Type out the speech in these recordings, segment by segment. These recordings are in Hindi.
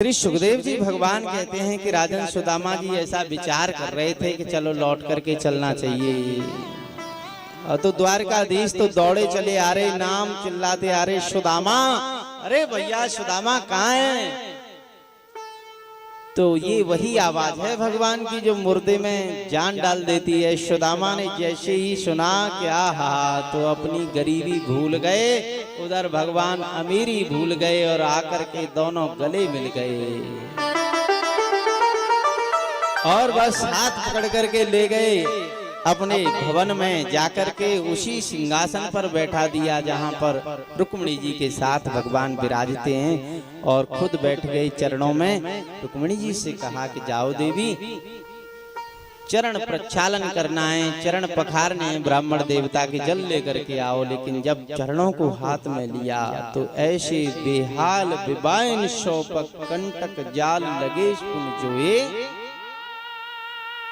श्री सुखदेव जी भगवान कहते हैं कि राजन सुदामा जी ऐसा विचार कर रहे थे कि चलो लौट करके चलना चाहिए। और तो द्वारकाधीश तो दौड़े चले आ रहे, नाम चिल्लाते आ रहे, सुदामा, अरे भैया सुदामा कहाँ है। तो ये वही आवाज है भगवान की जो मुर्दे में जान डाल देती है। सुदामा ने जैसे ही सुना क्या हा तो अपनी गरीबी भूल गए, उधर भगवान अमीरी भूल गए और आकर के दोनों गले मिल गए और बस हाथ पकड़ करके ले गए अपने भवन में, जाकर के उसी सिंहासन पर बैठा दिया जहां पर रुक्मिणी जी के साथ भगवान विराजते हैं, और खुद बैठ गए चरणों में। रुक्मिणी जी से कहा कि जाओ देवी, चरण प्रक्षालन करना है, चरण पखारने हैं, ब्राह्मण देवता के जल लेकर के आओ। लेकिन जब चरणों को हाथ में लिया तो ऐसे बेहाल विबाइन शोपक कंटक जाल लगे पुन जोए,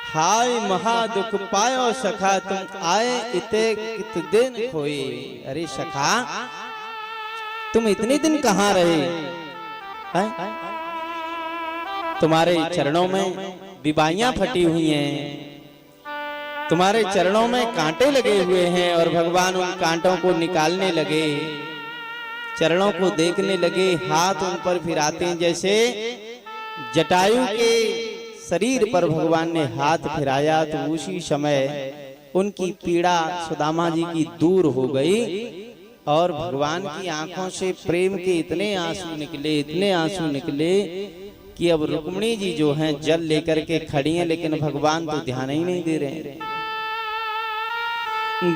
हाय महादुख पायो सखा तुम आए इते कित दिन खोए। अरे सखा तुम इतने दिन कहाँ रहे है? तुम्हारे चरणों में विबाइयां फटी हुई हैं, तुम्हारे चरणों में कांटे लगे हुए हैं, और भगवान उन कांटों को निकालने लगे, चरणों को देखने लगे, हाथ उन पर फिराते हैं। जैसे जटायु के शरीर पर भगवान ने हाथ फिराया तो उसी समय उनकी पीड़ा सुदामा जी की दूर हो गई, और भगवान की आंखों से प्रेम के इतने आंसू निकले, इतने आंसू निकले कि अब रुक्मिणी जी जो हैं जल लेकर के खड़ी हैं, लेकिन भगवान तो ध्यान ही नहीं दे रहे हैं।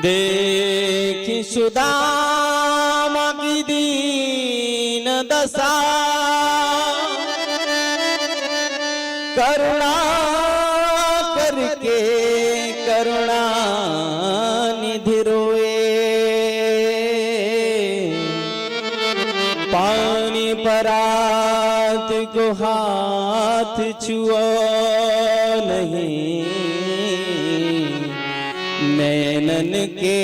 देखी सुदामा की दीन दशा, करुणा करके करुणा निधि रोए, पानी परात को हाथ छुओ नहीं, नैनन के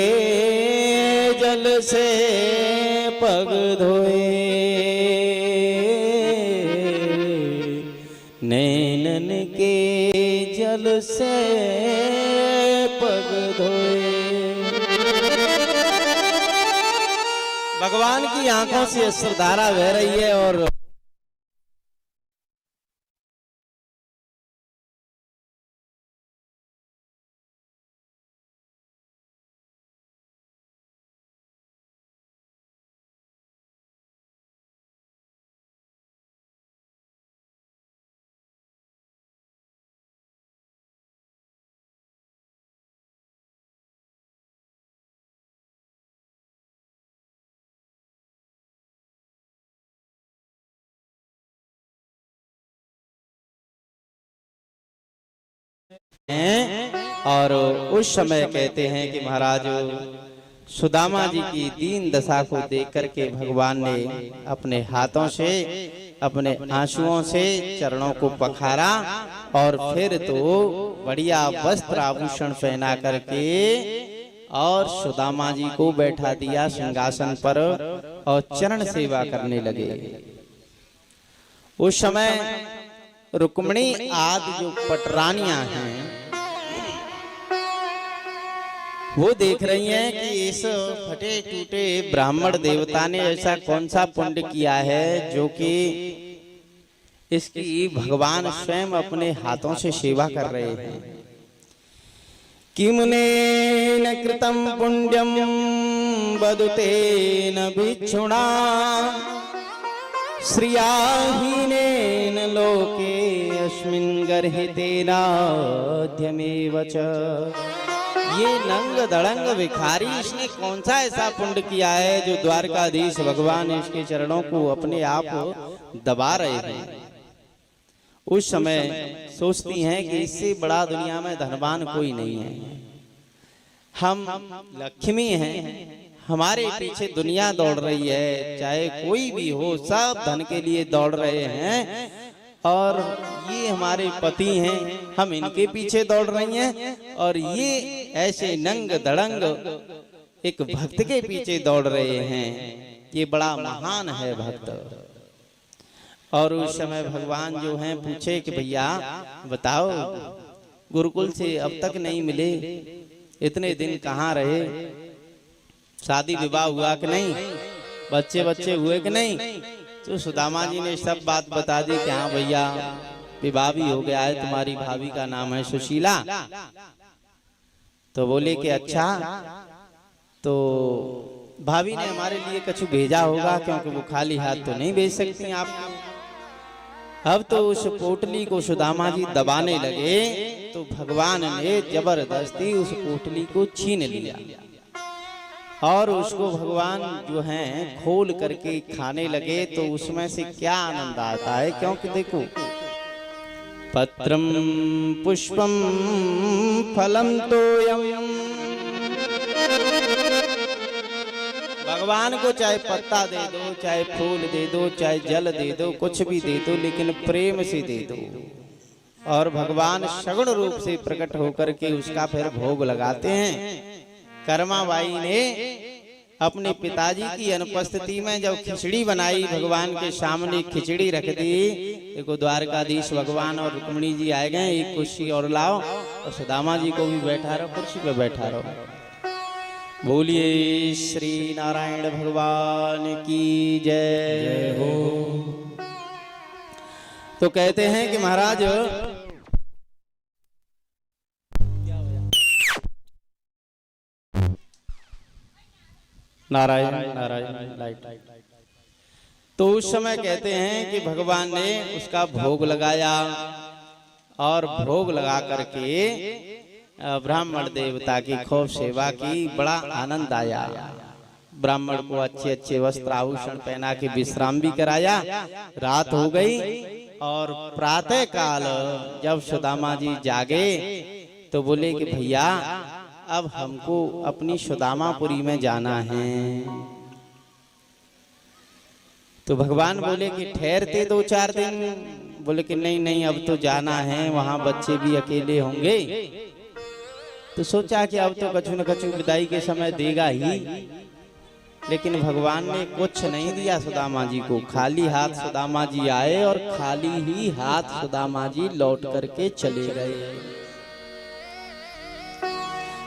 जल से पग धोए, नैनन के जल से पग धोए। भगवान की आंखों से अश्रुधारा बह रही है और और उस समय कहते हैं कि महाराज सुदामा जी की दीन दशा को देख करके भगवान ने अपने हाथों से, अपने आंसुओं से चरणों को पखारा, और फिर तो बढ़िया वस्त्र आभूषण पहना करके और सुदामा जी को बैठा दिया सिंहासन पर और चरण सेवा करने लगे। उस समय रुक्मिणी आदि जो पटरानियां हैं वो देख रही हैं कि इस फटे टूटे ब्राह्मण देवता ने ऐसा कौन सा पुण्य किया है जो कि इसकी भगवान स्वयं अपने हाथों से सेवा कर रहे हैं। किमुनेन कृतं पुण्यं वदुतेन भिक्षुणा, श्रियाहीनेन लोके अस्मिन् गर्हितेनाध्यमेव च। ये नंग दड़ंग भिखारी इसने कौन सा ऐसा पुण्य किया है जो द्वारकाधीश भगवान इसके चरणों को अपने आप दबा रहे हैं। उस समय सोचती हैं कि इससे बड़ा दुनिया में धनवान कोई नहीं है, हम लक्ष्मी हैं, हमारे पीछे दुनिया दौड़ रही है, चाहे कोई भी हो सब धन के लिए दौड़ रहे हैं, और ये हमारे पति हैं, हम इनके पीछे दौड़ रही हैं, और ये ऐसे नंग दड़ंग एक भक्त के पीछे दौड़ रहे हैं। ये बड़ा महान है भक्त। और उस समय भगवान जो हैं पूछे कि भैया बताओ, गुरुकुल से अब तक नहीं मिले, इतने दिन कहाँ रहे, शादी विवाह हुआ कि नहीं, बच्चे बच्चे हुए कि नहीं। तो सुदामा जी ने सब बात बता दी कि हाँ भैया विवाह भी हो गया है, तुम्हारी भाभी का नाम है सुशीला। तो बोले कि अच्छा, तो भाभी ने हमारे लिए कुछ भेजा होगा, क्योंकि वो खाली हाथ तो नहीं भेज सकती आप। अब तो उस पोटली को सुदामा जी दबाने लगे तो भगवान ने जबरदस्ती उस पोटली को छीन लिया और उसको भगवान जो हैं खोल करके खाने लगे। तो उसमें से क्या आनंद आता है, क्योंकि देखो पत्रम पुष्पम फलम तोयम, भगवान को चाहे पत्ता दे दो, चाहे फूल दे दो, चाहे जल दे दो, कुछ भी दे दो, लेकिन प्रेम से दे दो। और भगवान सगुण रूप से प्रकट होकर के उसका फिर भोग लगाते हैं। कर्माबाई ने अपने पिताजी की अनुपस्थिति में जब खिचड़ी बनाई, भगवान के सामने खिचड़ी रख दी, देखो द्वारकाधीश भगवान और रुक्मिणी जी आए गए, एक कुर्सी और लाओ और सुदामा जी को भी बैठा रहो, कुर्सी पे बैठा रहो। बोलिए श्री नारायण भगवान की जय हो। तो कहते हैं कि महाराज नारायण नारायण लाइट। तो उस समय कहते हैं कि भगवान ने उसका भोग लगाया और भोग लगा करके ब्राह्मण देवता की खूब सेवा की, बड़ा आनंद आया। ब्राह्मण को अच्छे अच्छे वस्त्र आभूषण पहना के विश्राम भी कराया। रात हो गई और प्रातः काल जब सुदामा जी जागे तो बोले कि भैया अब हमको अपनी सुदामापुरी में जाना है। तो भगवान बोले कि ठहरते 2-4 दिन। बोले कि नहीं नहीं अब तो जाना है, वहां बच्चे भी अकेले होंगे। तो सोचा कि अब तो कछु न कछु विदाई के समय देगा ही, लेकिन भगवान ने कुछ नहीं दिया सुदामा जी को। खाली हाथ सुदामा जी आए और खाली ही हाथ सुदामा जी लौट करके चले गए।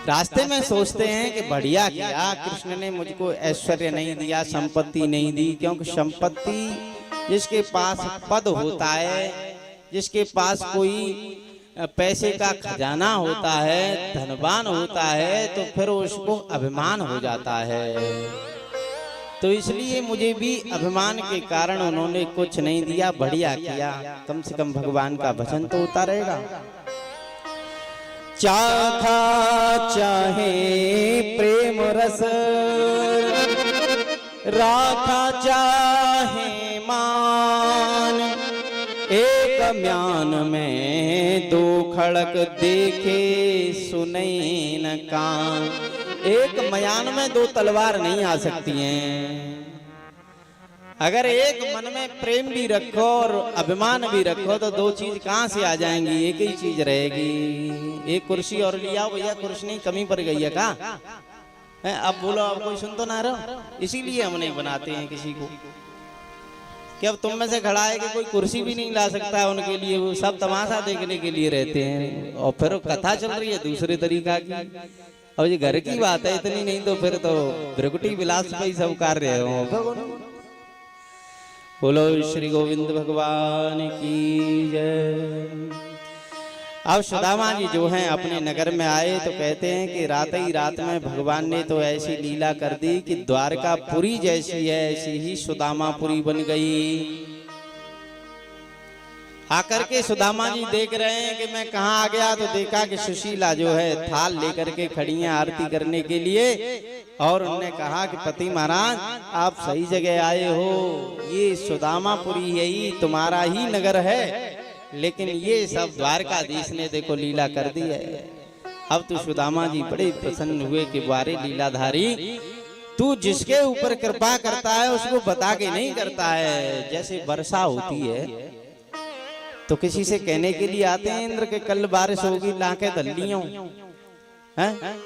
रास्ते में सोचते हैं कि बढ़िया किया कृष्ण ने मुझको ऐश्वर्य नहीं दिया, संपत्ति नहीं दी, क्योंकि संपत्ति जिसके पास पद होता है, जिसके पास कोई पैसे का खजाना होता है, धनवान होता है, तो फिर उसको अभिमान हो जाता है। तो इसलिए मुझे भी अभिमान के कारण उन्होंने कुछ नहीं दिया। बढ़िया किया, कम से कम भगवान का भजन तो होता रहेगा। चाखा चाहे प्रेम रस, राखा चाहे मान, एक म्यान में 2 खड़क देखे सुने न कान। एक म्यान में 2 तलवार नहीं आ सकती हैं। अगर एक मन में प्रेम भी रखो और अभिमान भी रखो तो 2 चीज कहाँ से आ जाएंगी, एक ही चीज रहेगी। एक कुर्सी और लिया भैया, कुर्सी नहीं कमी पड़ गई है का? अब बोलो, अब कोई सुन तो ना रहा। इसीलिए हम नहीं बनाते हैं किसी को कि अब तुम में से खड़ा है कि कोई कुर्सी भी नहीं ला सकता है उनके लिए, वो सब तमाशा देखने के लिए रहते हैं। और फिर कथा चल रही है दूसरे तरीका की। अब ये घर की बात है, इतनी नहीं तो फिर तो भ्रकुटी विलास पे ही सब कार्य हो। बोलो श्री गोविंद भगवान की जय। अब सुदामा जी जो हैं अपने नगर में आए तो कहते हैं कि रात ही रात में भगवान ने तो ऐसी लीला कर दी कि द्वारकापुरी जैसी है ऐसी ही सुदामापुरी बन गई। आकर के सुदामा जी देख रहे हैं कि मैं कहाँ आ गया, तो देखा कि सुशीला जो है थाल लेकर के खड़ी हैं आरती करने के लिए। और उन्होंने कहा कि पति महाराज आप सही जगह आए हो, ये सुदामापुरी यही तुम्हारा ही नगर है, लेकिन ये सब द्वारकाधीश ने देखो लीला कर दी है। अब तो सुदामा जी बड़े प्रसन्न हुए कि वारे लीलाधारी, तू जिसके ऊपर कृपा करता है उसको बता के नहीं करता है। जैसे वर्षा होती है तो किसी से कहने के लिए आते हैं इंद्र के कल बारिश होगी, लाके दल्लियों हैं।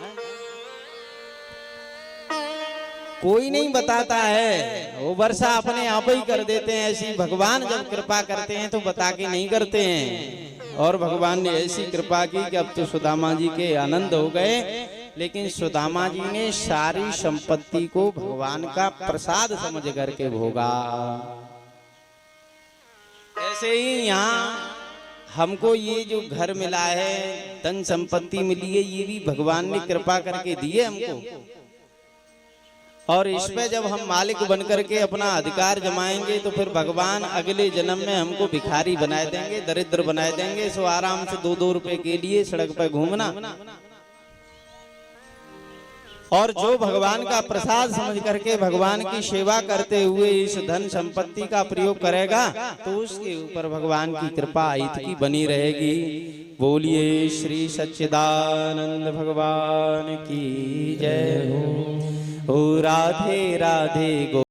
कोई नहीं बताता है, वो वर्षा अपने आप ही कर देते हैं। ऐसी भगवान जब कृपा करते हैं तो बता के नहीं करते हैं। और भगवान ने ऐसी कृपा की कि अब तो सुदामा जी के आनंद हो गए। लेकिन सुदामा जी ने सारी संपत्ति को भगवान का प्रसाद समझ करके भोगा। ऐसे ही यहाँ हमको ये जो घर मिला है, धन संपत्ति मिली है, ये भी भगवान ने कृपा करके दी है हमको। और इस पे जब हम मालिक बन करके अपना अधिकार जमाएंगे तो फिर भगवान अगले जन्म में हमको भिखारी बनाए देंगे, दरिद्र बनाए देंगे। सो आराम से 2-2 रुपए के लिए सड़क पे घूमना। और जो भगवान का प्रसाद समझ करके भगवान की सेवा करते हुए इस धन संपत्ति का प्रयोग करेगा तो उसके ऊपर भगवान की कृपा हित की बनी रहेगी। बोलिए श्री सच्चिदानंद भगवान की जय हो। राधे राधे गो।